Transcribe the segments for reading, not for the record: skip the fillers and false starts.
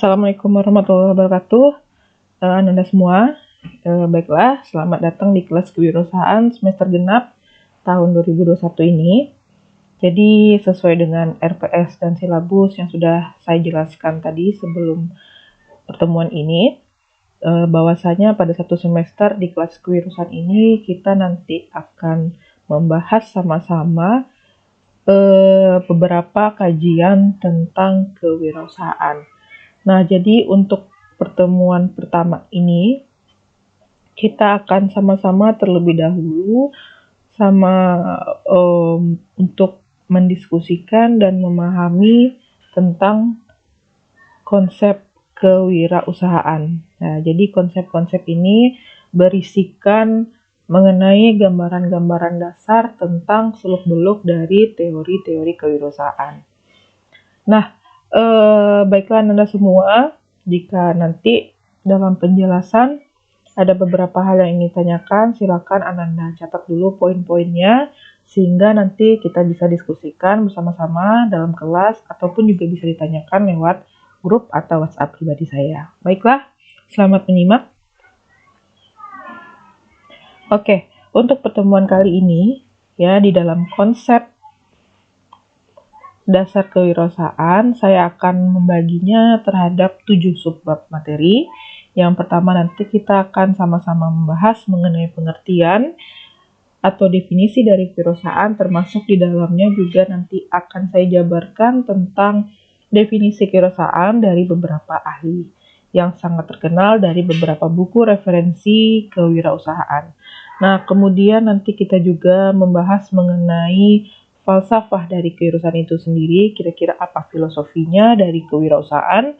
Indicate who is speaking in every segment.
Speaker 1: Assalamualaikum warahmatullahi wabarakatuh. Anda semua, baiklah, selamat datang di kelas kewirausahaan semester genap tahun 2021 ini. Jadi sesuai dengan RPS dan silabus yang sudah saya jelaskan tadi sebelum pertemuan ini, bahwasanya pada satu semester di kelas kewirausahaan ini kita nanti akan membahas sama-sama beberapa kajian tentang kewirausahaan. Nah, jadi untuk pertemuan pertama ini kita akan sama-sama terlebih dahulu untuk mendiskusikan dan memahami tentang konsep kewirausahaan. Nah, jadi konsep-konsep ini berisikan mengenai gambaran-gambaran dasar tentang seluk-beluk dari teori-teori kewirausahaan. Nah, baiklah Anda semua, jika nanti dalam penjelasan ada beberapa hal yang ingin ditanyakan, silakan Anda catat dulu poin-poinnya, sehingga nanti kita bisa diskusikan bersama-sama dalam kelas, ataupun juga bisa ditanyakan lewat grup atau WhatsApp pribadi saya. Baiklah, selamat menyimak. Oke, untuk pertemuan kali ini, ya, di dalam konsep dasar kewirausahaan, saya akan membaginya terhadap 7 subbab materi. Yang pertama nanti kita akan sama-sama membahas mengenai pengertian atau definisi dari kewirausahaan, termasuk di dalamnya juga nanti akan saya jabarkan tentang definisi kewirausahaan dari beberapa ahli yang sangat terkenal dari beberapa buku referensi kewirausahaan. Nah, kemudian nanti kita juga membahas mengenai falsafah dari kewirausahaan itu sendiri, kira-kira apa filosofinya dari kewirausahaan,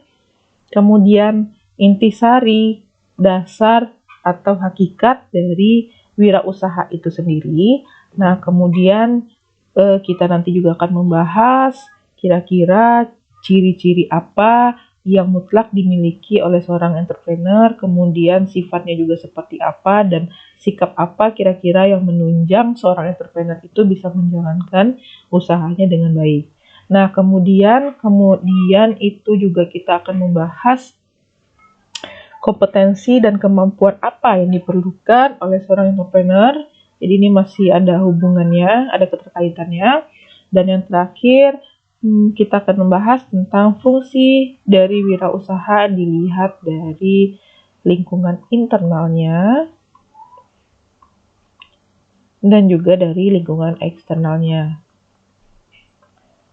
Speaker 1: kemudian intisari, dasar, atau hakikat dari wirausaha itu sendiri. Nah, kemudian kita nanti juga akan membahas kira-kira ciri-ciri apa yang mutlak dimiliki oleh seorang entrepreneur, kemudian sifatnya juga seperti apa, dan sikap apa kira-kira yang menunjang seorang entrepreneur itu bisa menjalankan usahanya dengan baik. Nah, kemudian itu juga kita akan membahas kompetensi dan kemampuan apa yang diperlukan oleh seorang entrepreneur. Jadi ini masih ada hubungannya, ada keterkaitannya. Dan yang terakhir, kita akan membahas tentang fungsi dari wirausaha dilihat dari lingkungan internalnya dan juga dari lingkungan eksternalnya.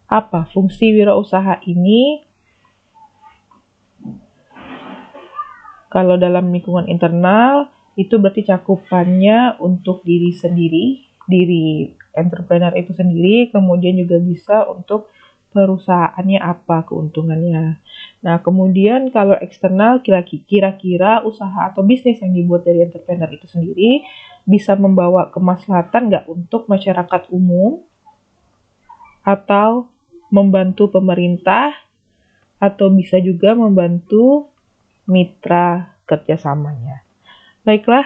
Speaker 1: Apa fungsi wirausaha ini? Kalau dalam lingkungan internal, itu berarti cakupannya untuk diri sendiri, diri entrepreneur itu sendiri, kemudian juga bisa untuk perusahaannya apa keuntungannya. Nah, kemudian kalau eksternal, kira-kira usaha atau bisnis yang dibuat dari entrepreneur itu sendiri bisa membawa kemaslahatan nggak untuk masyarakat umum, atau membantu pemerintah, atau bisa juga membantu mitra kerjasamanya. Baiklah,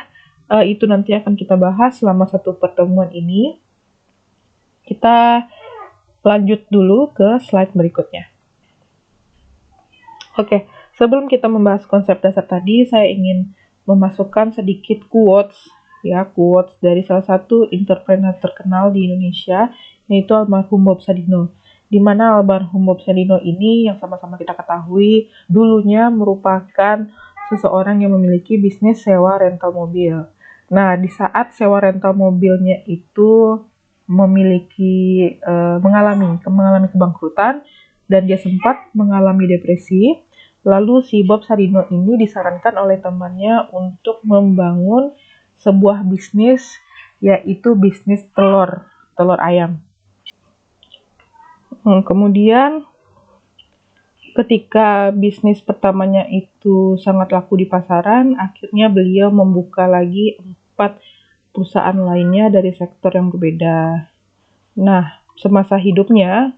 Speaker 1: itu nanti akan kita bahas selama satu pertemuan ini. Kita lanjut dulu ke slide berikutnya. Oke, sebelum kita membahas konsep dasar tadi, saya ingin memasukkan sedikit quotes dari salah satu entrepreneur terkenal di Indonesia, yaitu almarhum Bob Sadino. Di mana almarhum Bob Sadino ini yang sama-sama kita ketahui dulunya merupakan seseorang yang memiliki bisnis sewa rental mobil. Nah, di saat sewa rental mobilnya itu mengalami kebangkrutan dan dia sempat mengalami depresi, lalu si Bob Sadino ini disarankan oleh temannya untuk membangun sebuah bisnis, yaitu bisnis telur ayam. Kemudian ketika bisnis pertamanya itu sangat laku di pasaran, akhirnya beliau membuka lagi 4 perusahaan lainnya dari sektor yang berbeda. Nah, semasa hidupnya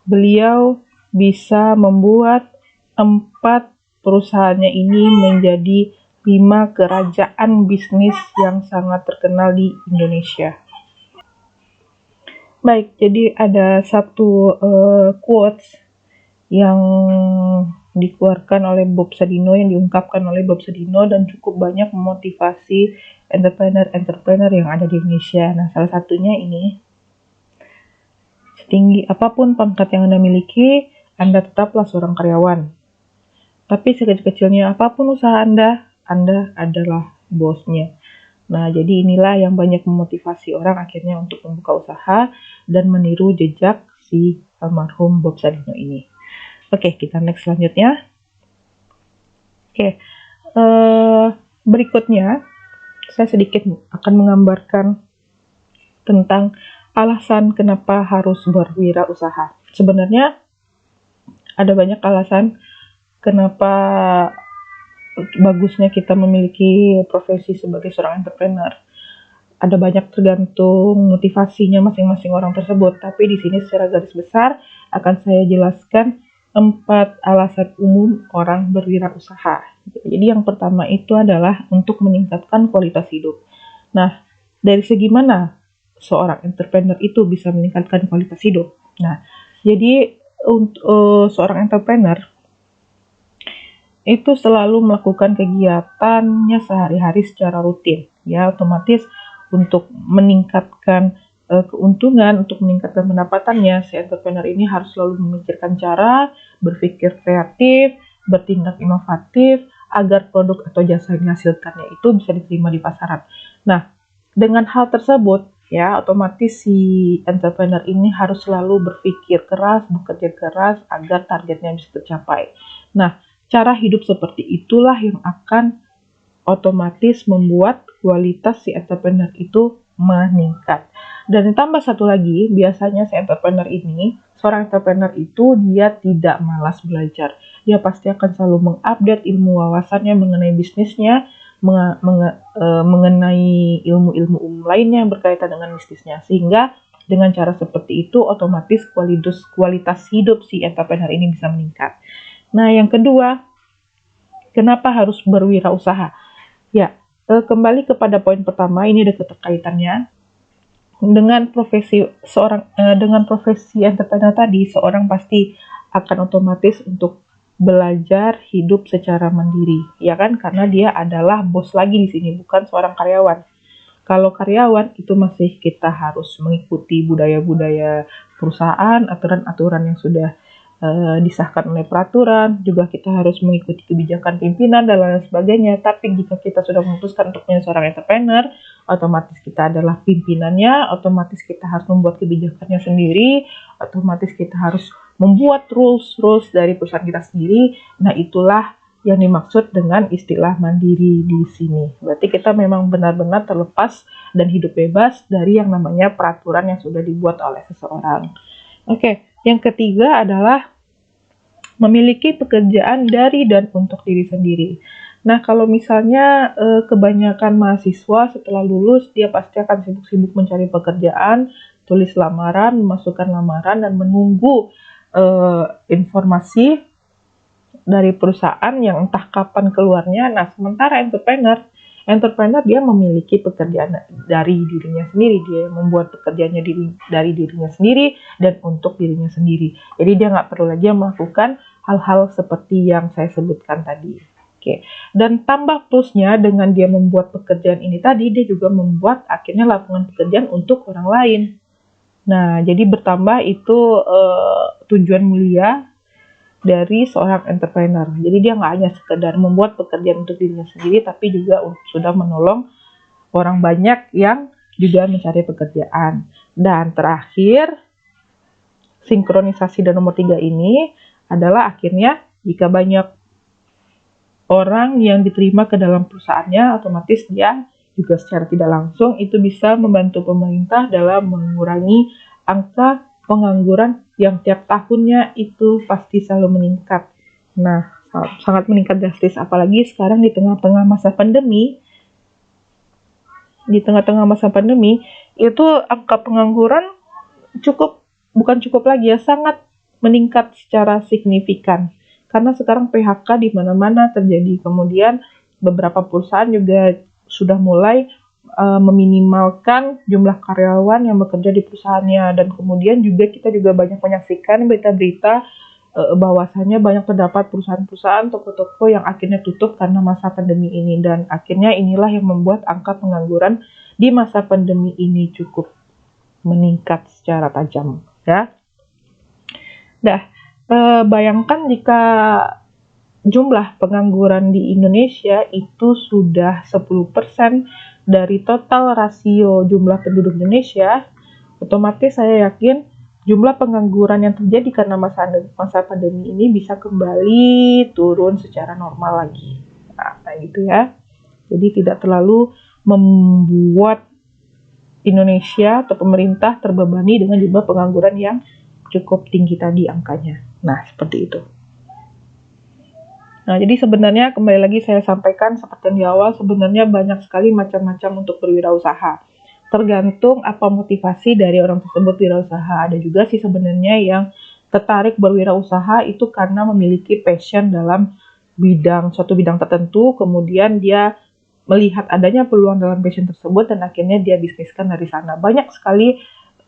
Speaker 1: beliau bisa membuat 4 perusahaannya ini menjadi 5 kerajaan bisnis yang sangat terkenal di Indonesia. Baik, jadi ada satu quotes yang dikeluarkan oleh Bob Sadino, yang diungkapkan oleh Bob Sadino, dan cukup banyak memotivasi entrepreneur-entrepreneur yang ada di Indonesia. Nah, salah satunya ini, setinggi apapun pangkat yang Anda miliki, Anda tetaplah seorang karyawan. Tapi sekecil-kecilnya apapun usaha Anda adalah bosnya. Nah, jadi inilah yang banyak memotivasi orang akhirnya untuk membuka usaha dan meniru jejak si almarhum Bob Sadino ini. Oke, kita next selanjutnya. Oke, berikutnya saya sedikit akan menggambarkan tentang alasan kenapa harus berwirausaha. Sebenarnya ada banyak alasan kenapa bagusnya kita memiliki profesi sebagai seorang entrepreneur. Ada banyak tergantung motivasinya masing-masing orang tersebut, tapi di sini secara garis besar akan saya jelaskan 4 alasan umum orang berwirausaha. Jadi yang pertama itu adalah untuk meningkatkan kualitas hidup. Nah, dari segi mana seorang entrepreneur itu bisa meningkatkan kualitas hidup? Nah, jadi untuk seorang entrepreneur itu selalu melakukan kegiatannya sehari-hari secara rutin, ya, otomatis untuk meningkatkan keuntungan, untuk meningkatkan pendapatannya, si entrepreneur ini harus selalu memikirkan cara, berpikir kreatif, bertindak inovatif, agar produk atau jasa yang dihasilkannya itu bisa diterima di pasaran. Nah, dengan hal tersebut, ya, otomatis si entrepreneur ini harus selalu berpikir keras, bekerja keras, agar targetnya bisa tercapai. Nah, cara hidup seperti itulah yang akan otomatis membuat kualitas si entrepreneur itu meningkat. Dan ditambah satu lagi, biasanya si entrepreneur ini, seorang entrepreneur itu dia tidak malas belajar. Dia pasti akan selalu mengupdate ilmu wawasannya mengenai bisnisnya, mengenai ilmu-ilmu umum lainnya yang berkaitan dengan bisnisnya. Sehingga dengan cara seperti itu, otomatis kualitas hidup si entrepreneur ini bisa meningkat. Nah, yang kedua, kenapa harus berwirausaha? Ya, kembali kepada poin pertama, ini ada keterkaitannya dengan profesi entrepreneur tadi. Seorang pasti akan otomatis untuk belajar hidup secara mandiri, ya kan? Karena dia adalah bos lagi di sini, bukan seorang karyawan. Kalau karyawan itu masih kita harus mengikuti budaya-budaya perusahaan, aturan-aturan yang sudah disahkan oleh peraturan, juga kita harus mengikuti kebijakan pimpinan dan lain sebagainya. Tapi jika kita sudah memutuskan untuk menjadi seorang entrepreneur, otomatis kita adalah pimpinannya, otomatis kita harus membuat kebijakannya sendiri, otomatis kita harus membuat rules dari perusahaan kita sendiri. Nah, itulah yang dimaksud dengan istilah mandiri di sini. Berarti kita memang benar-benar terlepas dan hidup bebas dari yang namanya peraturan yang sudah dibuat oleh seseorang. Oke, yang ketiga adalah memiliki pekerjaan dari dan untuk diri sendiri. Nah, kalau misalnya kebanyakan mahasiswa setelah lulus, dia pasti akan sibuk-sibuk mencari pekerjaan, tulis lamaran, memasukkan lamaran, dan menunggu informasi dari perusahaan yang entah kapan keluarnya. Nah, sementara entrepreneur dia memiliki pekerjaan dari dirinya sendiri, dia membuat pekerjaannya dari dirinya sendiri dan untuk dirinya sendiri. Jadi dia nggak perlu lagi melakukan hal-hal seperti yang saya sebutkan tadi. Oke. Dan tambah plusnya, dengan dia membuat pekerjaan ini tadi, dia juga membuat akhirnya lapangan pekerjaan untuk orang lain. Nah, jadi bertambah itu tujuan mulia dari seorang entrepreneur. Jadi dia nggak hanya sekedar membuat pekerjaan untuk dirinya sendiri, tapi juga sudah menolong orang banyak yang juga mencari pekerjaan. Dan terakhir, sinkronisasi dan nomor 3 ini adalah akhirnya jika banyak orang yang diterima ke dalam perusahaannya, otomatis dia juga secara tidak langsung itu bisa membantu pemerintah dalam mengurangi angka pengangguran yang tiap tahunnya itu pasti selalu meningkat. Nah, sangat meningkat drastis, apalagi sekarang di tengah-tengah masa pandemi. Di tengah-tengah masa pandemi itu angka pengangguran bukan cukup lagi ya, sangat meningkat secara signifikan. Karena sekarang PHK di mana-mana terjadi. Kemudian beberapa perusahaan juga sudah mulai meminimalkan jumlah karyawan yang bekerja di perusahaannya, dan kemudian juga kita juga banyak menyaksikan berita-berita bahwasanya banyak terdapat perusahaan-perusahaan, toko-toko yang akhirnya tutup karena masa pandemi ini, dan akhirnya inilah yang membuat angka pengangguran di masa pandemi ini cukup meningkat secara tajam, ya. Nah, bayangkan jika jumlah pengangguran di Indonesia itu sudah 10% dari total rasio jumlah penduduk Indonesia, otomatis saya yakin jumlah pengangguran yang terjadi karena masa pandemi ini bisa kembali turun secara normal lagi. Nah, gitu ya. Jadi tidak terlalu membuat Indonesia atau pemerintah terbebani dengan jumlah pengangguran yang cukup tinggi tadi angkanya. Nah, seperti itu. Nah, jadi sebenarnya kembali lagi saya sampaikan seperti yang di awal, sebenarnya banyak sekali macam-macam untuk berwirausaha. Tergantung apa motivasi dari orang tersebut wirausaha. Ada juga sih sebenarnya yang tertarik berwirausaha itu karena memiliki passion dalam suatu bidang tertentu, kemudian dia melihat adanya peluang dalam passion tersebut dan akhirnya dia bisniskan dari sana. Banyak sekali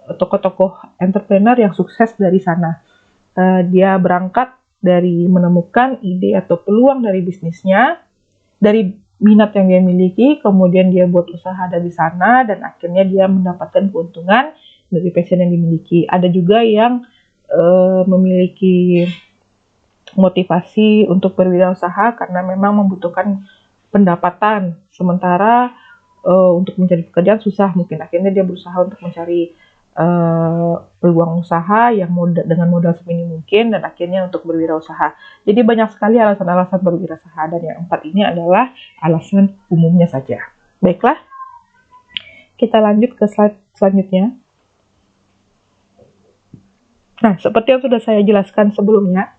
Speaker 1: tokoh-tokoh entrepreneur yang sukses dari sana. Dia berangkat dari menemukan ide atau peluang dari bisnisnya, dari minat yang dia miliki, kemudian dia buat usaha dari sana, dan akhirnya dia mendapatkan keuntungan dari passion yang dimiliki. Ada juga yang memiliki motivasi untuk berwirausaha karena memang membutuhkan pendapatan, sementara untuk mencari pekerjaan susah, mungkin akhirnya dia berusaha untuk mencari peluang usaha yang dengan modal seminim mungkin, dan akhirnya untuk berwirausaha. Jadi banyak sekali alasan-alasan berwirausaha, dan yang 4 ini adalah alasan umumnya saja. Baiklah, kita lanjut ke slide selanjutnya. Nah, seperti yang sudah saya jelaskan sebelumnya,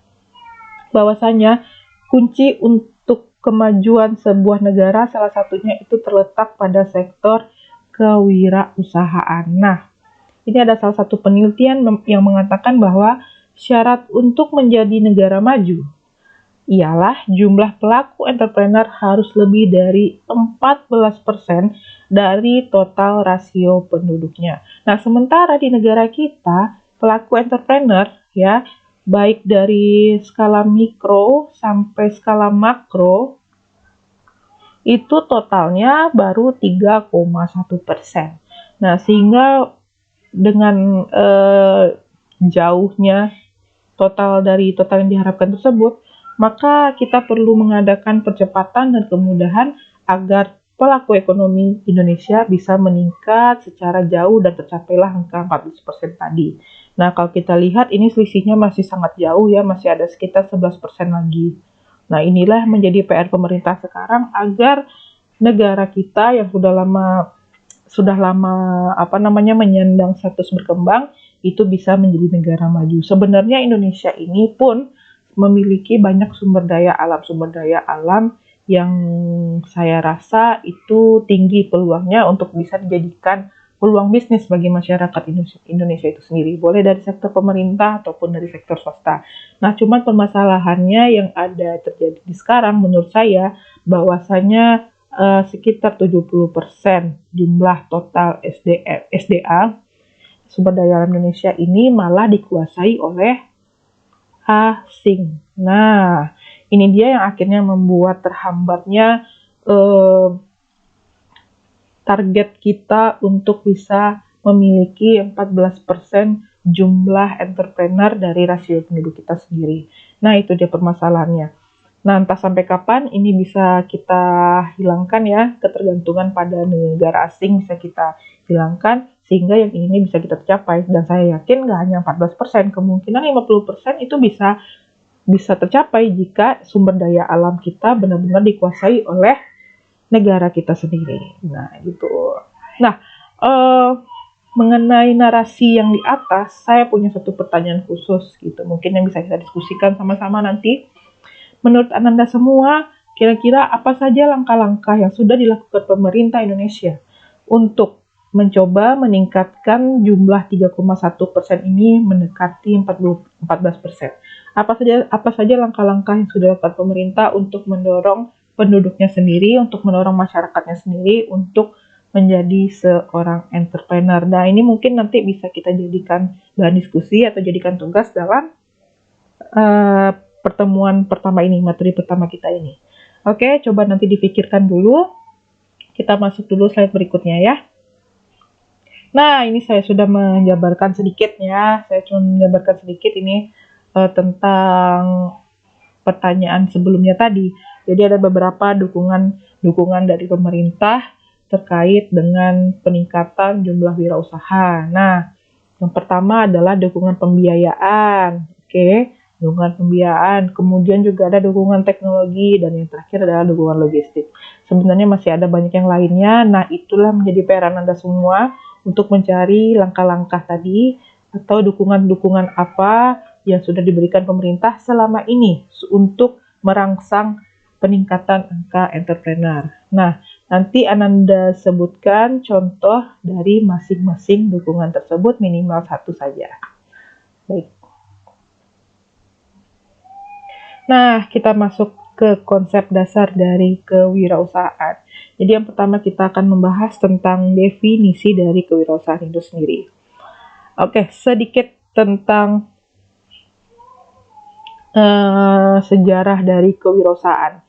Speaker 1: bahwasanya kunci untuk kemajuan sebuah negara salah satunya itu terletak pada sektor kewirausahaan. Nah, ini ada salah satu penelitian yang mengatakan bahwa syarat untuk menjadi negara maju ialah jumlah pelaku entrepreneur harus lebih dari 14% dari total rasio penduduknya. Nah, sementara di negara kita, pelaku entrepreneur ya, baik dari skala mikro sampai skala makro, itu totalnya baru 3,1%. Nah, sehingga dengan jauhnya total yang diharapkan tersebut, maka kita perlu mengadakan percepatan dan kemudahan agar pelaku ekonomi Indonesia bisa meningkat secara jauh dan tercapailah angka 14% tadi. Nah, kalau kita lihat ini selisihnya masih sangat jauh ya, masih ada sekitar 11% lagi. Nah, inilah menjadi PR pemerintah sekarang agar negara kita yang sudah lama menyandang status berkembang itu bisa menjadi negara maju. Sebenarnya Indonesia ini pun memiliki banyak sumber daya alam yang saya rasa itu tinggi peluangnya untuk bisa dijadikan peluang bisnis bagi masyarakat Indonesia itu sendiri, boleh dari sektor pemerintah ataupun dari sektor swasta. Nah, cuman permasalahannya yang ada terjadi di sekarang menurut saya bahwasanya sekitar 70% jumlah total SDA sumber daya alam Indonesia ini malah dikuasai oleh asing. Nah, ini dia yang akhirnya membuat terhambatnya target kita untuk bisa memiliki 14% jumlah entrepreneur dari rasio penduduk kita sendiri. Nah, itu dia permasalahannya. Nah, entah sampai kapan ini bisa kita hilangkan ya, ketergantungan pada negara asing bisa kita hilangkan, sehingga yang ini bisa kita capai. Dan saya yakin nggak hanya 14%, kemungkinan 50% itu bisa tercapai jika sumber daya alam kita benar-benar dikuasai oleh negara kita sendiri. Nah, gitu. Nah, mengenai narasi yang di atas, saya punya satu pertanyaan khusus gitu, mungkin yang bisa kita diskusikan sama-sama nanti. Menurut Ananda semua, kira-kira apa saja langkah-langkah yang sudah dilakukan pemerintah Indonesia untuk mencoba meningkatkan jumlah 3,1% ini mendekati 14%? Apa saja langkah-langkah yang sudah dilakukan pemerintah untuk mendorong penduduknya sendiri, untuk mendorong masyarakatnya sendiri untuk menjadi seorang entrepreneur? Nah, ini mungkin nanti bisa kita jadikan bahan diskusi atau jadikan tugas dalam uh, pertemuan pertama ini, materi pertama kita ini. Oke, coba nanti dipikirkan dulu. Kita masuk dulu slide berikutnya ya. Nah, ini saya sudah menjabarkan sedikit ya. Saya cuma menjabarkan sedikit ini tentang pertanyaan sebelumnya tadi. Jadi ada beberapa dukungan dari pemerintah terkait dengan peningkatan jumlah wirausaha. Nah, yang pertama adalah dukungan pembiayaan. Oke, dukungan pembiayaan. Kemudian juga ada dukungan teknologi dan yang terakhir adalah dukungan logistik. Sebenarnya masih ada banyak yang lainnya. Nah, itulah menjadi peran Anda semua untuk mencari langkah-langkah tadi atau dukungan-dukungan apa yang sudah diberikan pemerintah selama ini untuk merangsang peningkatan angka entrepreneur. Nah, nanti Ananda sebutkan contoh dari masing-masing dukungan tersebut minimal satu saja. Baik. Nah, kita masuk ke konsep dasar dari kewirausahaan. Jadi yang pertama kita akan membahas tentang definisi dari kewirausahaan itu sendiri. Oke, sedikit tentang sejarah dari kewirausahaan.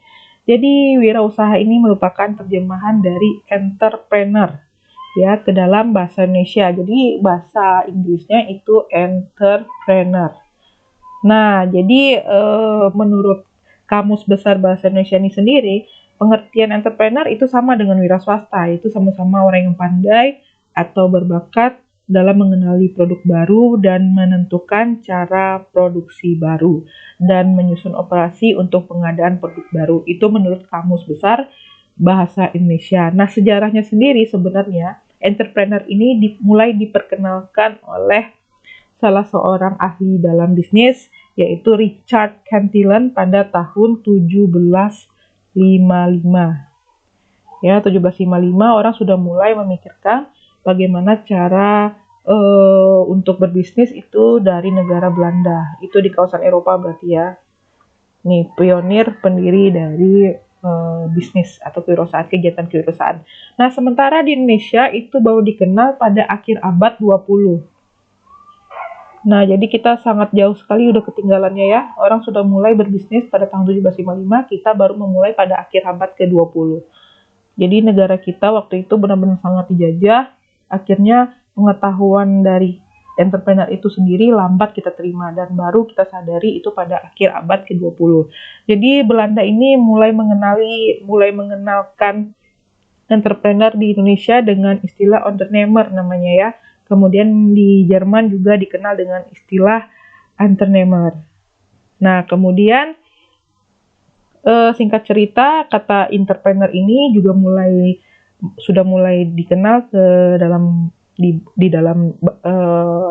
Speaker 1: Jadi wirausaha ini merupakan terjemahan dari entrepreneur ya ke dalam bahasa Indonesia. Jadi bahasa Inggrisnya itu entrepreneur. Nah, jadi menurut Kamus Besar Bahasa Indonesia ini sendiri, pengertian entrepreneur itu sama dengan wira swasta, itu sama-sama orang yang pandai atau berbakat dalam mengenali produk baru dan menentukan cara produksi baru dan menyusun operasi untuk pengadaan produk baru. Itu menurut Kamus Besar Bahasa Indonesia. Nah, sejarahnya sendiri sebenarnya entrepreneur ini mulai diperkenalkan oleh salah seorang ahli dalam bisnis yaitu Richard Cantillon pada tahun 1755. Ya, 1755 orang sudah mulai memikirkan bagaimana cara untuk berbisnis itu dari negara Belanda. Itu di kawasan Eropa berarti ya. Nih, pionir pendiri dari bisnis atau kewirausahaan, kegiatan kewirausahaan. Nah, sementara di Indonesia itu baru dikenal pada akhir abad 20. Nah, jadi kita sangat jauh sekali udah ketinggalannya ya. Orang sudah mulai berbisnis pada tahun 1755, kita baru memulai pada akhir abad ke-20. Jadi negara kita waktu itu benar-benar sangat dijajah. Akhirnya pengetahuan dari entrepreneur itu sendiri lambat kita terima dan baru kita sadari itu pada akhir abad ke-20. Jadi Belanda ini mulai mengenalkan entrepreneur di Indonesia dengan istilah ondernemer namanya ya. Kemudian di Jerman juga dikenal dengan istilah Unternehmer. Nah, kemudian singkat cerita, kata entrepreneur ini juga sudah mulai dikenal di dalam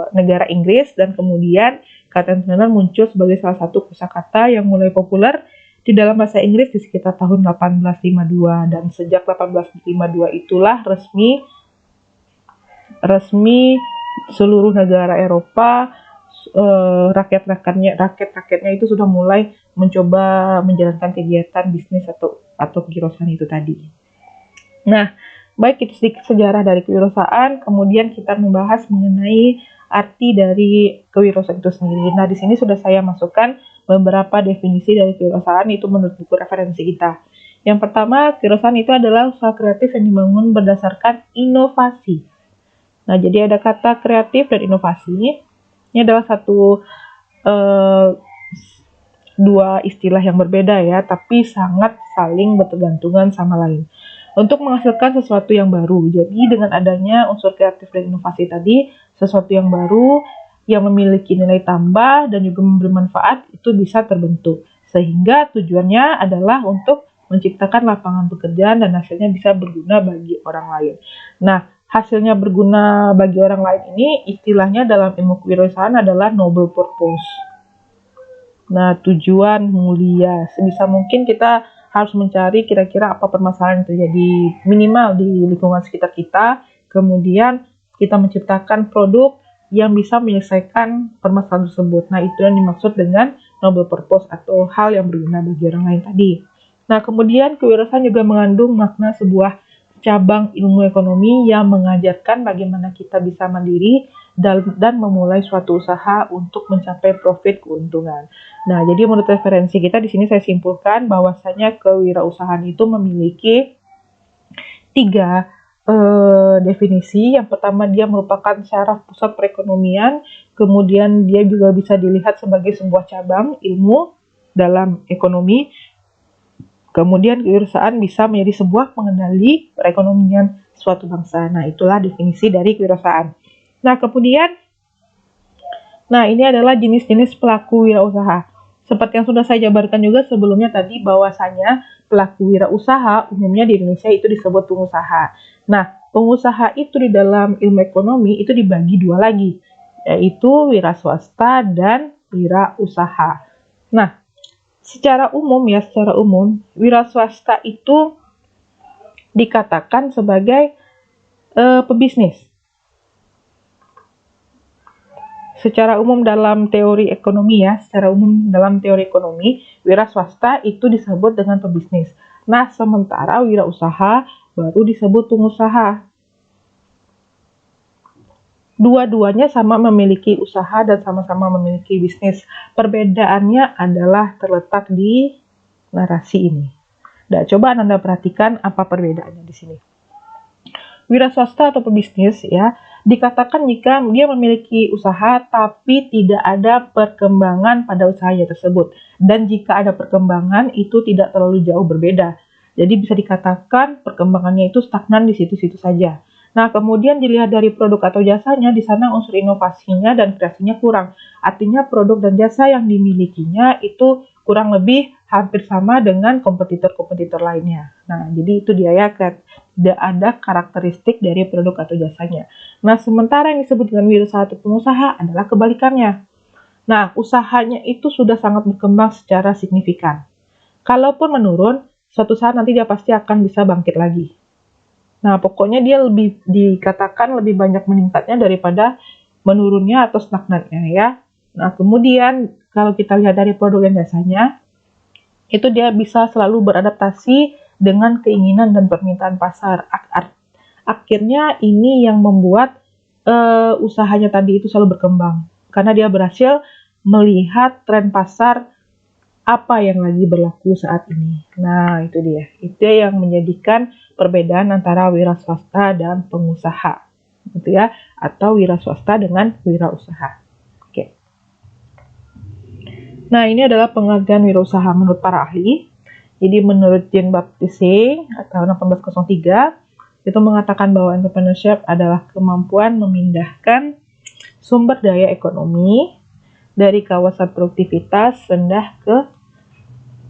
Speaker 1: negara Inggris, dan kemudian kata entrepreneur muncul sebagai salah satu kosakata yang mulai populer di dalam bahasa Inggris di sekitar tahun 1852, dan sejak 1852 itulah resmi seluruh negara Eropa rakyat-rakyatnya itu sudah mulai mencoba menjalankan kegiatan bisnis atau kewirausahaan itu tadi. Nah, baik, itu sedikit sejarah dari kewirausahaan. Kemudian kita membahas mengenai arti dari kewirausahaan itu sendiri. Nah, di sini sudah saya masukkan beberapa definisi dari kewirausahaan itu menurut buku referensi kita. Yang pertama, kewirausahaan itu adalah usaha kreatif yang dibangun berdasarkan inovasi. Nah, jadi ada kata kreatif dan inovasi. Ini adalah dua istilah yang berbeda ya, tapi sangat saling bertergantungan sama lain. Untuk menghasilkan sesuatu yang baru. Jadi dengan adanya unsur kreatif dan inovasi tadi, sesuatu yang baru yang memiliki nilai tambah dan juga memberi manfaat itu bisa terbentuk. Sehingga tujuannya adalah untuk menciptakan lapangan pekerjaan dan hasilnya bisa berguna bagi orang lain. Nah, hasilnya berguna bagi orang lain ini istilahnya dalam ilmu kewirausahaan adalah noble purpose. Nah, tujuan mulia. Sebisa mungkin kita harus mencari kira-kira apa permasalahan yang terjadi minimal di lingkungan sekitar kita. Kemudian kita menciptakan produk yang bisa menyelesaikan permasalahan tersebut. Nah, itu yang dimaksud dengan noble purpose atau hal yang berguna bagi orang lain tadi. Nah, kemudian kewirausahaan juga mengandung makna sebuah cabang ilmu ekonomi yang mengajarkan bagaimana kita bisa mandiri dan memulai suatu usaha untuk mencapai profit keuntungan. Nah, jadi menurut referensi kita di sini saya simpulkan bahwasanya kewirausahaan itu memiliki 3 definisi. Yang pertama, dia merupakan syaraf pusat perekonomian, kemudian dia juga bisa dilihat sebagai sebuah cabang ilmu dalam ekonomi. Kemudian kewirausahaan bisa menjadi sebuah pengendali perekonomian suatu bangsa. Nah, itulah definisi dari kewirausahaan. Nah, ini adalah jenis-jenis pelaku wirausaha. Seperti yang sudah saya jabarkan juga sebelumnya tadi, bahwasanya pelaku wirausaha umumnya di Indonesia itu disebut pengusaha. Nah, pengusaha itu di dalam ilmu ekonomi itu dibagi 2 lagi, yaitu wira swasta dan wirausaha. Nah, secara umum, wira swasta itu dikatakan sebagai pebisnis. Secara umum dalam teori ekonomi, wira swasta itu disebut dengan pebisnis. Nah, sementara wirausaha baru disebut pengusaha. Dua-duanya sama memiliki usaha dan sama-sama memiliki bisnis. Perbedaannya adalah terletak di narasi ini. Nah, coba Anda perhatikan apa perbedaannya di sini. Wira swasta atau pebisnis ya, dikatakan jika dia memiliki usaha tapi tidak ada perkembangan pada usahanya tersebut. Dan jika ada perkembangan itu tidak terlalu jauh berbeda. Jadi bisa dikatakan perkembangannya itu stagnan di situ-situ saja. Nah, kemudian dilihat dari produk atau jasanya, di sana unsur inovasinya dan kreasinya kurang. Artinya produk dan jasa yang dimilikinya itu kurang lebih hampir sama dengan kompetitor-kompetitor lainnya. Nah, jadi itu dia ya, tidak ada karakteristik dari produk atau jasanya. Nah, sementara yang disebut dengan wirausaha atau pengusaha adalah kebalikannya. Nah, usahanya itu sudah sangat berkembang secara signifikan. Kalaupun menurun, suatu saat nanti dia pasti akan bisa bangkit lagi. Nah, pokoknya dia lebih dikatakan lebih banyak meningkatnya daripada menurunnya atau stagnannya ya. Nah, kemudian kalau kita lihat dari produk dan jasanya, itu dia bisa selalu beradaptasi dengan keinginan dan permintaan pasar. Akhirnya ini yang membuat usahanya tadi itu selalu berkembang. Karena dia berhasil melihat tren pasar apa yang lagi berlaku saat ini. Nah, itu dia. Itu yang menjadikan perbedaan antara wira swasta dan pengusaha. Gitu ya. Atau wira swasta dengan wirausaha. Oke. Nah, ini adalah pengertian wirausaha menurut para ahli. Jadi menurut Jean-Baptiste atau 1803 itu mengatakan bahwa entrepreneurship adalah kemampuan memindahkan sumber daya ekonomi dari kawasan produktivitas rendah ke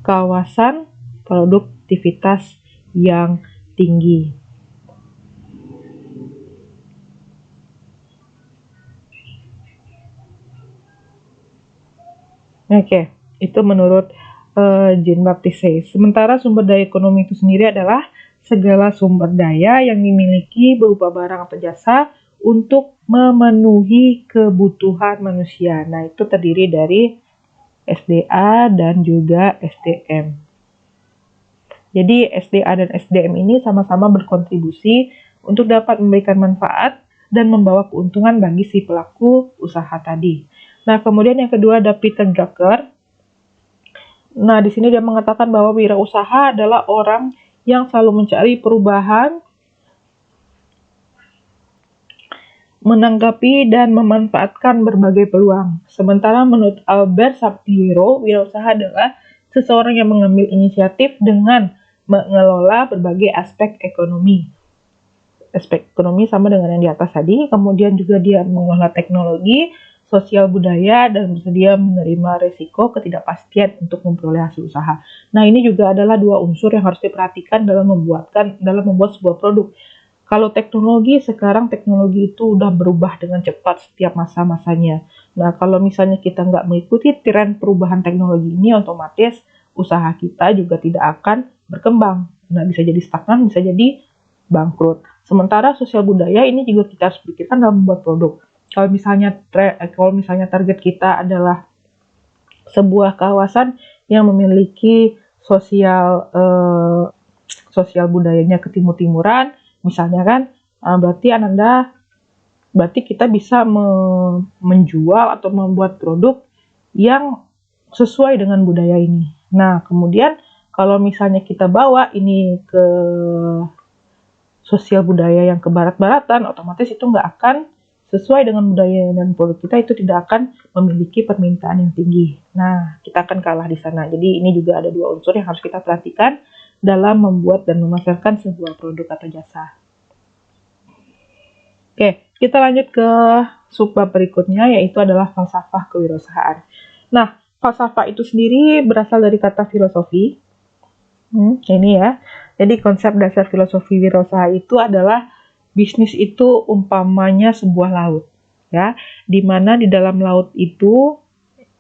Speaker 1: kawasan produktivitas yang tinggi. Oke, itu menurut Jean-Baptiste. Sementara sumber daya ekonomi itu sendiri adalah segala sumber daya yang dimiliki berupa barang atau jasa untuk memenuhi kebutuhan manusia. Nah, itu terdiri dari SDA dan juga SDM. Jadi SDA dan SDM ini sama-sama berkontribusi untuk dapat memberikan manfaat dan membawa keuntungan bagi si pelaku usaha tadi. Nah, kemudian yang kedua ada Peter Drucker. Nah, di sini dia mengatakan bahwa wirausaha adalah orang yang selalu mencari perubahan, menanggapi dan memanfaatkan berbagai peluang. Sementara menurut Albert Shapiro, wirausaha adalah seseorang yang mengambil inisiatif dengan mengelola berbagai aspek ekonomi. Aspek ekonomi sama dengan yang di atas tadi, kemudian juga dia mengelola teknologi, sosial budaya, dan bersedia menerima risiko ketidakpastian untuk memperoleh hasil usaha. Nah, ini juga adalah 2 unsur yang harus diperhatikan dalam membuat sebuah produk. Kalau sekarang teknologi itu udah berubah dengan cepat setiap masa-masanya. Nah, kalau misalnya kita nggak mengikuti tren perubahan teknologi ini, otomatis usaha kita juga tidak akan berkembang. Nah, bisa jadi stagnan, bisa jadi bangkrut. Sementara sosial budaya ini juga kita harus pikirkan dalam membuat produk. Kalau misalnya target kita adalah sebuah kawasan yang memiliki sosial budayanya ke timur-timuran, misalnya kan, berarti kita bisa menjual atau membuat produk yang sesuai dengan budaya ini. Nah, kemudian kalau misalnya kita bawa ini ke sosial budaya yang ke barat-baratan, otomatis itu nggak akan sesuai dengan budaya dan produk kita, itu tidak akan memiliki permintaan yang tinggi. Nah, kita akan kalah di sana. Jadi ini juga ada dua unsur yang harus kita perhatikan dalam membuat dan memasarkan sebuah produk atau jasa. Oke, kita lanjut ke subbab berikutnya, yaitu adalah falsafah kewirausahaan. Nah, falsafah itu sendiri berasal dari kata filosofi. Ini ya. Jadi konsep dasar filosofi wirausaha itu adalah bisnis itu umpamanya sebuah laut, ya, di mana di dalam laut itu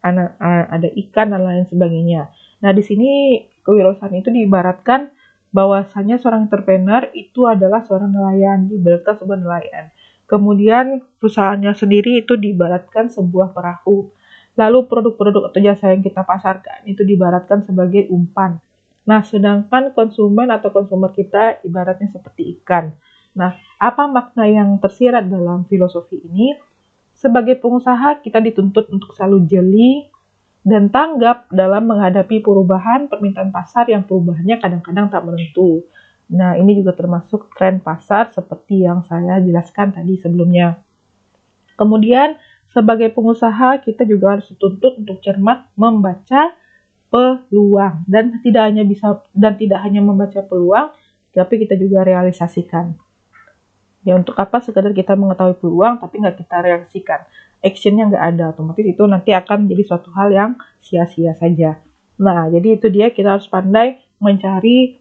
Speaker 1: ada ikan dan lain sebagainya. Nah, di sini kewirausahaan itu diibaratkan bahwasanya seorang entrepreneur itu adalah seorang nelayan, diibaratkan sebuah nelayan. Kemudian perusahaannya sendiri itu diibaratkan sebuah perahu. Lalu produk-produk atau jasa yang kita pasarkan itu diibaratkan sebagai umpan. Nah, sedangkan konsumen atau konsumer kita ibaratnya seperti ikan. Nah, apa makna yang tersirat dalam filosofi ini? Sebagai pengusaha, kita dituntut untuk selalu jeli dan tanggap dalam menghadapi perubahan permintaan pasar yang perubahannya kadang-kadang tak menentu. Nah, ini juga termasuk tren pasar seperti yang saya jelaskan tadi sebelumnya. Kemudian, sebagai pengusaha, kita juga harus dituntut untuk cermat membaca peluang dan tidak hanya membaca peluang, tapi kita juga realisasikan. Ya, untuk apa? Sekadar kita mengetahui peluang tapi nggak kita realisasikan, actionnya nggak ada, otomatis itu nanti akan menjadi suatu hal yang sia-sia saja. Nah, jadi itu dia, kita harus pandai mencari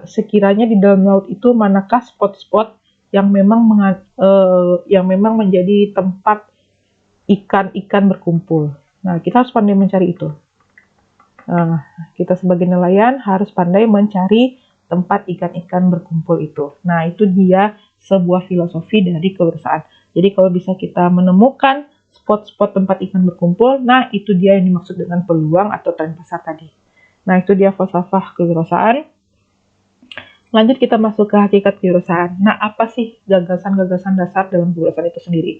Speaker 1: sekiranya di dalam laut itu manakah spot-spot yang memang menjadi tempat ikan-ikan berkumpul. Nah, kita harus pandai mencari itu. Kita sebagai nelayan harus pandai mencari tempat ikan-ikan berkumpul itu. Nah, itu dia sebuah filosofi dari kewirausahaan. Jadi kalau bisa kita menemukan spot-spot tempat ikan berkumpul, nah itu dia yang dimaksud dengan peluang atau tren pasar tadi. Nah, itu dia falsafah kewirausahaan. Lanjut kita masuk ke hakikat kewirausahaan. Nah, apa sih gagasan-gagasan dasar dalam kewirausahaan itu sendiri?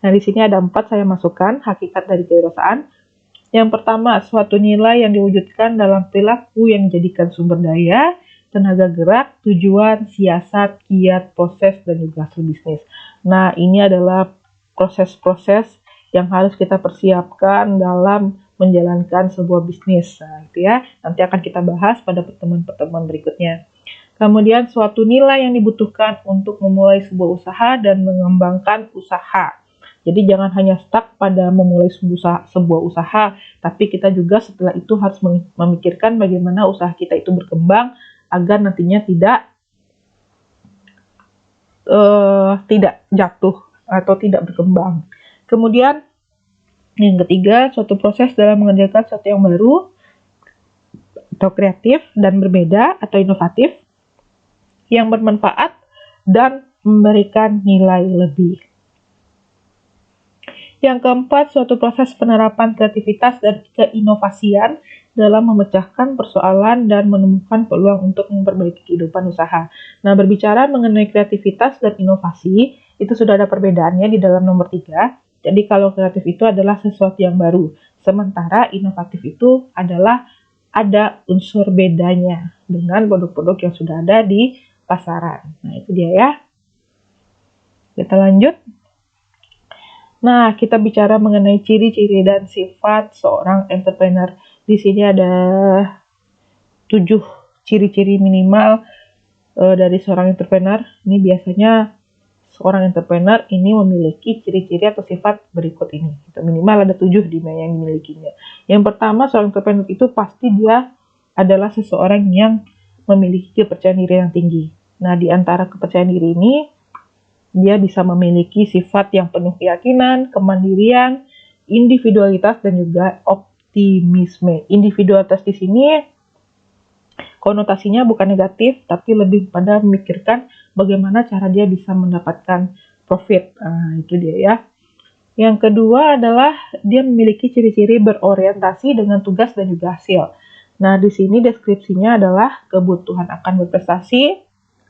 Speaker 1: Nah, di sini ada 4 saya masukkan hakikat dari kewirausahaan. Yang pertama, suatu nilai yang diwujudkan dalam perilaku yang dijadikan sumber daya, tenaga gerak, tujuan, siasat, kiat, proses, dan juga hasil bisnis. Nah, ini adalah proses-proses yang harus kita persiapkan dalam menjalankan sebuah bisnis. Nah, itu ya, nanti akan kita bahas pada pertemuan-pertemuan berikutnya. Kemudian, suatu nilai yang dibutuhkan untuk memulai sebuah usaha dan mengembangkan usaha. Jadi jangan hanya stuck pada memulai sebuah usaha, tapi kita juga setelah itu harus memikirkan bagaimana usaha kita itu berkembang agar nantinya tidak jatuh atau tidak berkembang. Kemudian yang ketiga, suatu proses dalam mengerjakan sesuatu yang baru atau kreatif dan berbeda atau inovatif yang bermanfaat dan memberikan nilai lebih. Yang keempat, suatu proses penerapan kreativitas dan keinovasian dalam memecahkan persoalan dan menemukan peluang untuk memperbaiki kehidupan usaha. Nah, berbicara mengenai kreativitas dan inovasi, itu sudah ada perbedaannya di dalam nomor 3. Jadi kalau kreatif itu adalah sesuatu yang baru, sementara inovatif itu adalah ada unsur bedanya dengan produk-produk yang sudah ada di pasaran. Nah, itu dia ya. Kita lanjut. Nah, kita bicara mengenai ciri-ciri dan sifat seorang entrepreneur. Di sini ada 7 ciri-ciri minimal dari seorang entrepreneur. Ini biasanya seorang entrepreneur ini memiliki ciri-ciri atau sifat berikut ini. Minimal ada 7 yang dimilikinya. Yang pertama, seorang entrepreneur itu pasti dia adalah seseorang yang memiliki kepercayaan diri yang tinggi. Nah, di antara kepercayaan diri ini, dia bisa memiliki sifat yang penuh keyakinan, kemandirian, individualitas, dan juga optimisme. Individualitas di sini konotasinya bukan negatif, tapi lebih pada memikirkan bagaimana cara dia bisa mendapatkan profit. Nah, itu dia ya. Yang kedua adalah dia memiliki ciri-ciri berorientasi dengan tugas dan juga hasil. Nah, di sini deskripsinya adalah kebutuhan akan berprestasi.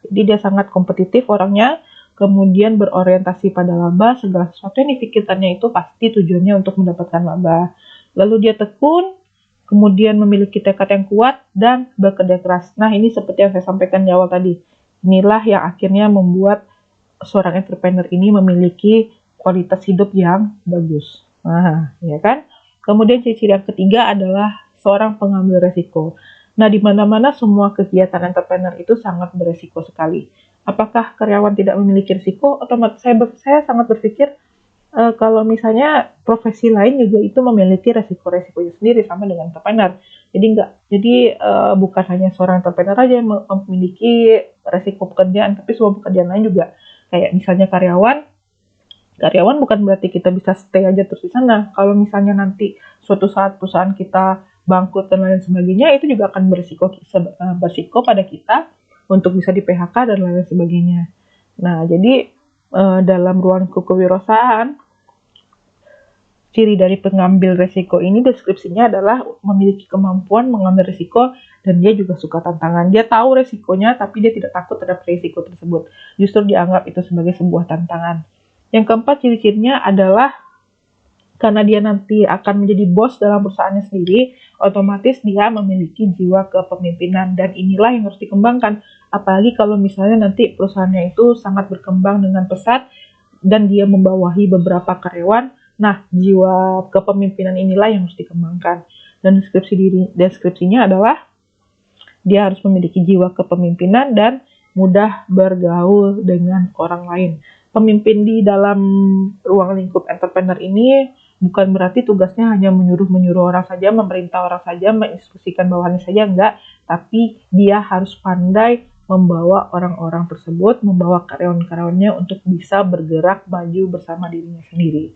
Speaker 1: Jadi dia sangat kompetitif orangnya, kemudian berorientasi pada laba, segala sesuatu yang dipikirkannya itu pasti tujuannya untuk mendapatkan laba. Lalu dia tekun, kemudian memiliki tekad yang kuat, dan bekerja keras. Nah, ini seperti yang saya sampaikan di awal tadi. Inilah yang akhirnya membuat seorang entrepreneur ini memiliki kualitas hidup yang bagus. Nah, ya kan? Kemudian ciri-ciri yang ketiga adalah seorang pengambil resiko. Nah, di mana-mana semua kegiatan entrepreneur itu sangat beresiko sekali. Apakah karyawan tidak memiliki risiko? Otomatis saya sangat berpikir kalau misalnya profesi lain juga itu memiliki resiko-resikonya sendiri sama dengan entrepreneur. Jadi bukan hanya seorang entrepreneur aja yang memiliki resiko pekerjaan, tapi semua pekerjaan lain juga. Kayak misalnya karyawan bukan berarti kita bisa stay aja terus di sana. Kalau misalnya nanti suatu saat perusahaan kita bangkrut dan lain sebagainya, itu juga akan berisiko pada kita untuk bisa di PHK dan lain sebagainya. Nah, jadi dalam ruang kewirausahaan, ciri dari pengambil resiko ini deskripsinya adalah memiliki kemampuan mengambil resiko dan dia juga suka tantangan. Dia tahu resikonya tapi dia tidak takut terhadap resiko tersebut. Justru dianggap itu sebagai sebuah tantangan. Yang keempat, ciri-cirinya adalah karena dia nanti akan menjadi bos dalam perusahaannya sendiri, otomatis dia memiliki jiwa kepemimpinan dan inilah yang harus dikembangkan. Apalagi kalau misalnya nanti perusahaannya itu sangat berkembang dengan pesat dan dia membawahi beberapa karyawan, nah jiwa kepemimpinan inilah yang harus dikembangkan. Dan deskripsinya adalah dia harus memiliki jiwa kepemimpinan dan mudah bergaul dengan orang lain. Pemimpin di dalam ruang lingkup entrepreneur ini bukan berarti tugasnya hanya menyuruh orang saja, memerintah orang saja, menginstruksikan bawahannya saja, enggak. Tapi dia harus pandai membawa orang-orang tersebut, membawa karyawan-karyawannya untuk bisa bergerak maju bersama dirinya sendiri.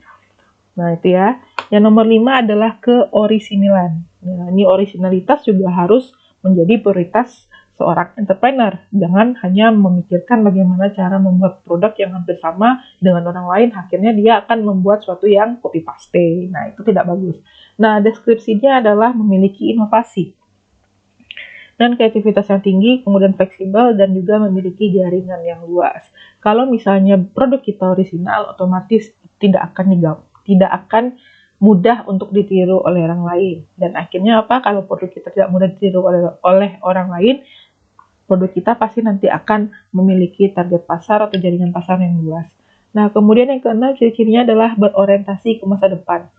Speaker 1: Nah, itu ya. Yang nomor 5 adalah keorisinalan. Nah, ini originalitas juga harus menjadi prioritas seorang entrepreneur. Jangan hanya memikirkan bagaimana cara membuat produk yang hampir sama dengan orang lain, akhirnya dia akan membuat sesuatu yang copy paste. Nah, itu tidak bagus. Nah, deskripsinya adalah memiliki inovasi dan kreativitas yang tinggi, kemudian fleksibel, dan juga memiliki jaringan yang luas. Kalau misalnya produk kita orisinal, otomatis tidak akan mudah untuk ditiru oleh orang lain. Dan akhirnya apa? Kalau produk kita tidak mudah ditiru oleh orang lain, produk kita pasti nanti akan memiliki target pasar atau jaringan pasar yang luas. Nah, kemudian yang keenam, ciri-cirinya adalah berorientasi ke masa depan.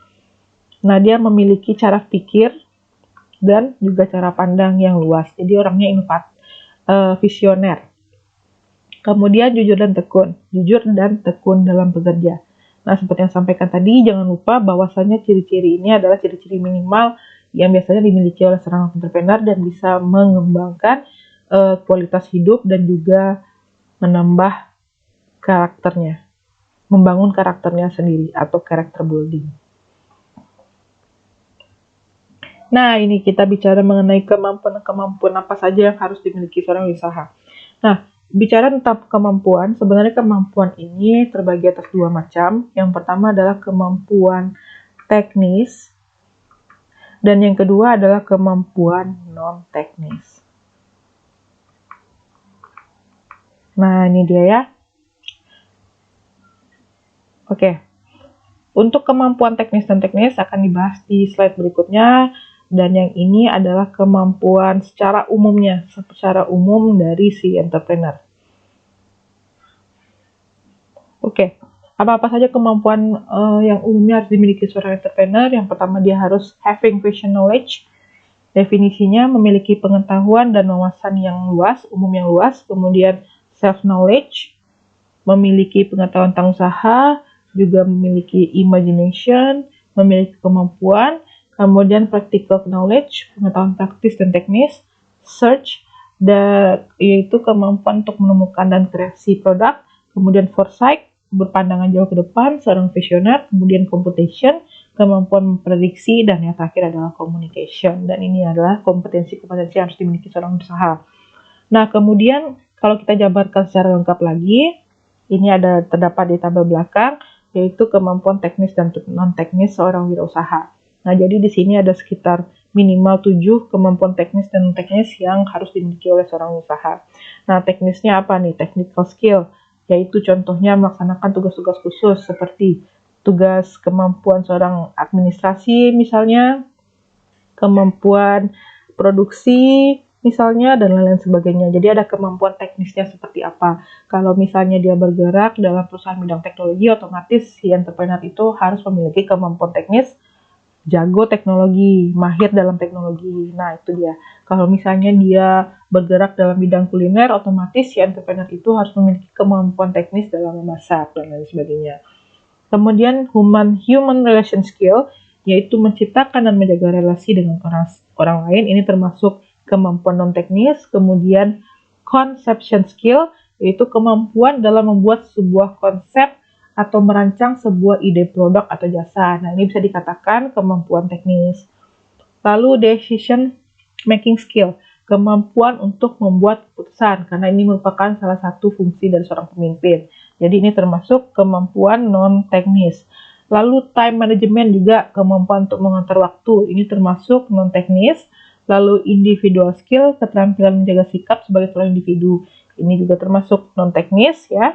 Speaker 1: Nah, dia memiliki cara pikir dan juga cara pandang yang luas. Jadi orangnya visioner. Kemudian jujur dan tekun dalam bekerja. Nah, seperti yang sampaikan tadi, jangan lupa bahwasannya ciri-ciri ini adalah ciri-ciri minimal yang biasanya dimiliki oleh seorang entrepreneur dan bisa mengembangkan kualitas hidup dan juga menambah karakternya, membangun karakternya sendiri atau character building. Nah, ini kita bicara mengenai kemampuan apa saja yang harus dimiliki seorang usaha. Nah, bicara tentang kemampuan, sebenarnya kemampuan ini terbagi atas 2 macam. Yang pertama adalah kemampuan teknis, dan yang kedua adalah kemampuan non-teknis. Nah, ini dia ya. Oke. Untuk kemampuan teknis dan teknis akan dibahas di slide berikutnya. Dan yang ini adalah kemampuan secara umum dari si entrepreneur. Oke. Apa-apa saja kemampuan yang umumnya harus dimiliki seorang entrepreneur? Yang pertama, dia harus having question knowledge. Definisinya memiliki pengetahuan dan wawasan yang luas, umum yang luas. Kemudian self-knowledge, memiliki pengetahuan tentang usaha, juga memiliki imagination, memiliki kemampuan, kemudian practical knowledge, pengetahuan praktis dan teknis, search, yaitu kemampuan untuk menemukan dan kreasi produk, kemudian foresight, berpandangan jauh ke depan, seorang visioner, kemudian computation, kemampuan memprediksi, dan yang terakhir adalah communication. Dan ini adalah kompetensi-kompetensi yang harus dimiliki seorang usaha. Nah, kemudian kalau kita jabarkan secara lengkap lagi, ini terdapat di tabel belakang, yaitu kemampuan teknis dan non-teknis seorang wirausaha. Nah, jadi di sini ada sekitar minimal 7 kemampuan teknis dan non-teknis yang harus dimiliki oleh seorang usaha. Nah, teknisnya apa nih? Technical skill, yaitu contohnya melaksanakan tugas-tugas khusus seperti tugas kemampuan seorang administrasi misalnya, kemampuan produksi misalnya, dan lain-lain sebagainya. Jadi ada kemampuan teknisnya seperti apa. Kalau misalnya dia bergerak dalam perusahaan bidang teknologi, otomatis si entrepreneur itu harus memiliki kemampuan teknis, jago teknologi, mahir dalam teknologi. Nah, itu dia. Kalau misalnya dia bergerak dalam bidang kuliner, otomatis si entrepreneur itu harus memiliki kemampuan teknis dalam memasak, dan lain sebagainya. Kemudian human relation skill, yaitu menciptakan dan menjaga relasi dengan orang lain. Ini termasuk kemampuan non-teknis. Kemudian conception skill, yaitu kemampuan dalam membuat sebuah konsep atau merancang sebuah ide produk atau jasa. Nah, ini bisa dikatakan kemampuan teknis. Lalu decision making skill, kemampuan untuk membuat keputusan, karena ini merupakan salah satu fungsi dari seorang pemimpin. Jadi ini termasuk kemampuan non-teknis. Lalu time management juga, kemampuan untuk mengatur waktu, ini termasuk non-teknis. Lalu individual skill, keterampilan menjaga sikap sebagai seorang individu, ini juga termasuk non-teknis ya.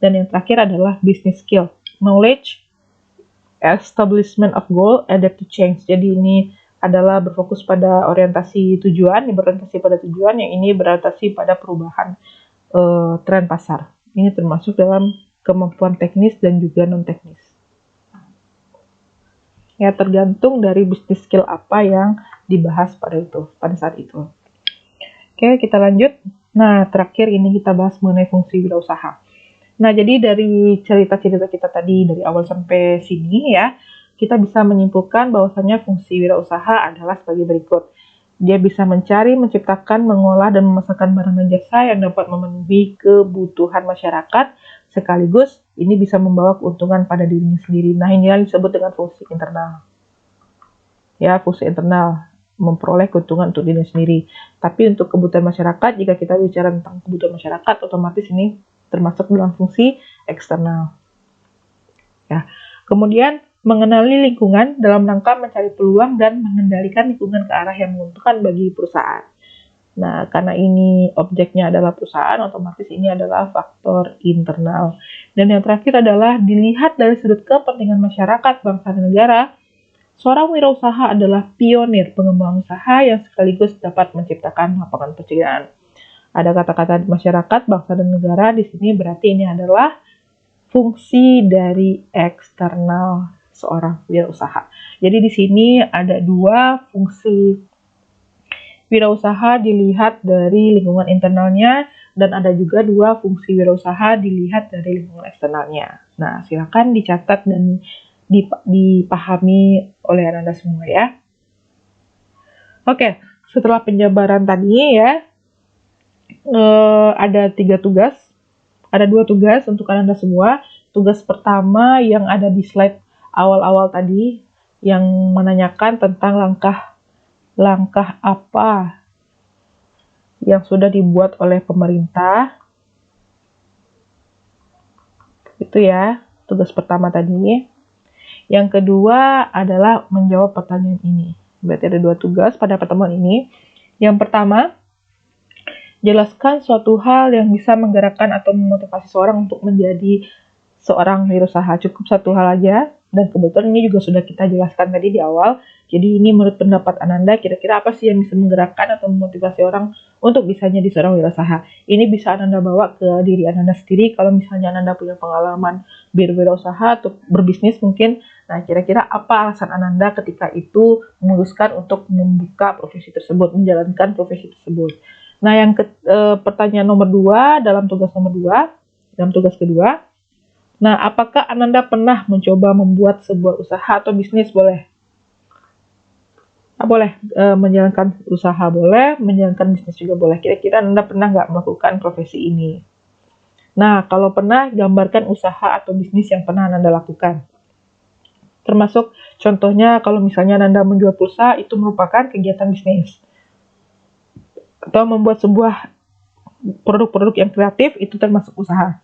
Speaker 1: Dan yang terakhir adalah business skill, knowledge, establishment of goal, adapt to change. Jadi ini adalah berfokus pada orientasi tujuan, yang berorientasi pada tujuan, yang ini berorientasi pada perubahan tren pasar. Ini termasuk dalam kemampuan teknis dan juga non-teknis. Ya, tergantung dari business skill apa yang dibahas pada saat itu. Oke, kita lanjut. Nah, terakhir ini kita bahas mengenai fungsi wirausaha. Nah, jadi dari cerita-cerita kita tadi dari awal sampai sini ya, kita bisa menyimpulkan bahwasannya fungsi wirausaha adalah sebagai berikut. Dia bisa mencari, menciptakan, mengolah, dan memasarkan barang dan jasa yang dapat memenuhi kebutuhan masyarakat, sekaligus ini bisa membawa keuntungan pada dirinya sendiri. Nah, ini yang disebut dengan fungsi internal. Ya, fungsi internal, memperoleh keuntungan untuk dirinya sendiri. Tapi untuk kebutuhan masyarakat, jika kita bicara tentang kebutuhan masyarakat, otomatis ini termasuk dalam fungsi eksternal. Ya. Kemudian mengenali lingkungan dalam rangka mencari peluang dan mengendalikan lingkungan ke arah yang menguntungkan bagi perusahaan. Nah, karena ini objeknya adalah perusahaan, otomatis ini adalah faktor internal. Dan yang terakhir adalah dilihat dari sudut kepentingan masyarakat, bangsa, dan negara. Seorang wirausaha adalah pionir pengembangan usaha yang sekaligus dapat menciptakan lapangan pekerjaan. Ada kata-kata masyarakat, bangsa, dan negara di sini, berarti ini adalah fungsi dari eksternal seorang wirausaha. Jadi di sini ada dua fungsi wirausaha dilihat dari lingkungan internalnya, dan ada juga dua fungsi wirausaha dilihat dari lingkungan eksternalnya. Nah, silakan dicatat dan dipahami oleh Anda semua ya. Oke, setelah penjabaran tadi ya, ada 3 tugas. Ada 2 tugas untuk Anda semua. Tugas pertama yang ada di slide awal-awal tadi, yang menanyakan tentang langkah apa yang sudah dibuat oleh pemerintah. Itu ya, tugas pertama tadi. Yang kedua adalah menjawab pertanyaan ini. Berarti ada 2 tugas pada pertemuan ini. Yang pertama, jelaskan suatu hal yang bisa menggerakkan atau memotivasi seorang untuk menjadi seorang wirausaha. Cukup satu hal aja, dan kebetulan ini juga sudah kita jelaskan tadi di awal. Jadi ini menurut pendapat Ananda, kira-kira apa sih yang bisa menggerakkan atau memotivasi orang untuk bisa jadi seorang wirausaha. Ini bisa Ananda bawa ke diri Ananda sendiri. Kalau misalnya Ananda punya pengalaman berwirausaha atau berbisnis mungkin, nah kira-kira apa alasan Ananda ketika itu memutuskan untuk membuka profesi tersebut, menjalankan profesi tersebut. Nah, yang pertanyaan nomor 2 dalam tugas nomor 2, dalam tugas kedua. Nah, apakah Ananda pernah mencoba membuat sebuah usaha atau bisnis? Boleh. Boleh, menjalankan usaha boleh, menjalankan bisnis juga boleh. Kira-kira Ananda pernah nggak melakukan profesi ini? Nah, kalau pernah, gambarkan usaha atau bisnis yang pernah Ananda lakukan. Termasuk contohnya kalau misalnya Ananda menjual pulsa, itu merupakan kegiatan bisnis. Atau membuat sebuah produk-produk yang kreatif, itu termasuk usaha.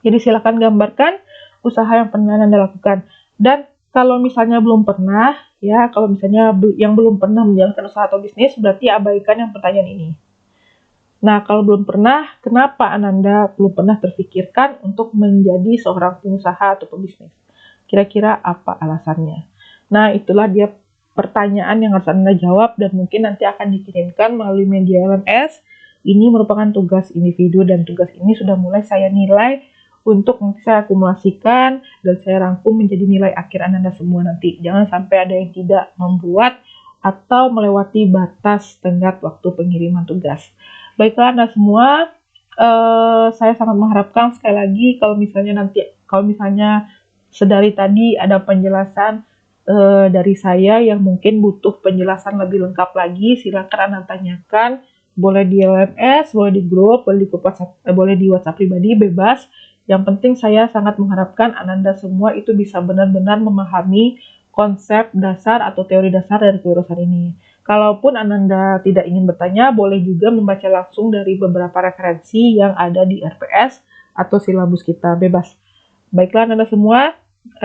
Speaker 1: Jadi silakan gambarkan usaha yang pernah Anda lakukan. Dan kalau misalnya belum pernah, Ya, kalau misalnya yang belum pernah menjalankan usaha atau bisnis, berarti abaikan yang pertanyaan ini. Nah, kalau belum pernah, kenapa Ananda belum pernah terfikirkan untuk menjadi seorang pengusaha atau pebisnis? Kira-kira apa alasannya? Nah, itulah dia pertanyaan yang harus Anda jawab dan mungkin nanti akan dikirimkan melalui media LMS. Ini merupakan tugas individu dan tugas ini sudah mulai saya nilai untuk nanti saya akumulasikan dan saya rangkum menjadi nilai akhir Anda semua nanti. Jangan sampai ada yang tidak membuat atau melewati batas tenggat waktu pengiriman tugas. Baiklah Anda semua, saya sangat mengharapkan sekali lagi kalau misalnya sedari tadi ada penjelasan dari saya yang mungkin butuh penjelasan lebih lengkap lagi, silakan Anda tanyakan, boleh di LMS, boleh di grup, boleh di WhatsApp pribadi, bebas. Yang penting saya sangat mengharapkan Anda semua itu bisa benar-benar memahami konsep dasar atau teori dasar dari kewirausahaan ini. Kalaupun Ananda tidak ingin bertanya, boleh juga membaca langsung dari beberapa referensi yang ada di RPS atau silabus kita, bebas. Baiklah Ananda semua,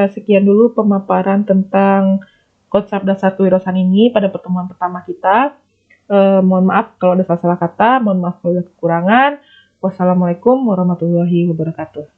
Speaker 1: sekian dulu pemaparan tentang konsep dasar kewirausahaan ini pada pertemuan pertama kita. Mohon maaf kalau ada salah-salah kata, mohon maaf kalau ada kekurangan. Wassalamualaikum warahmatullahi wabarakatuh.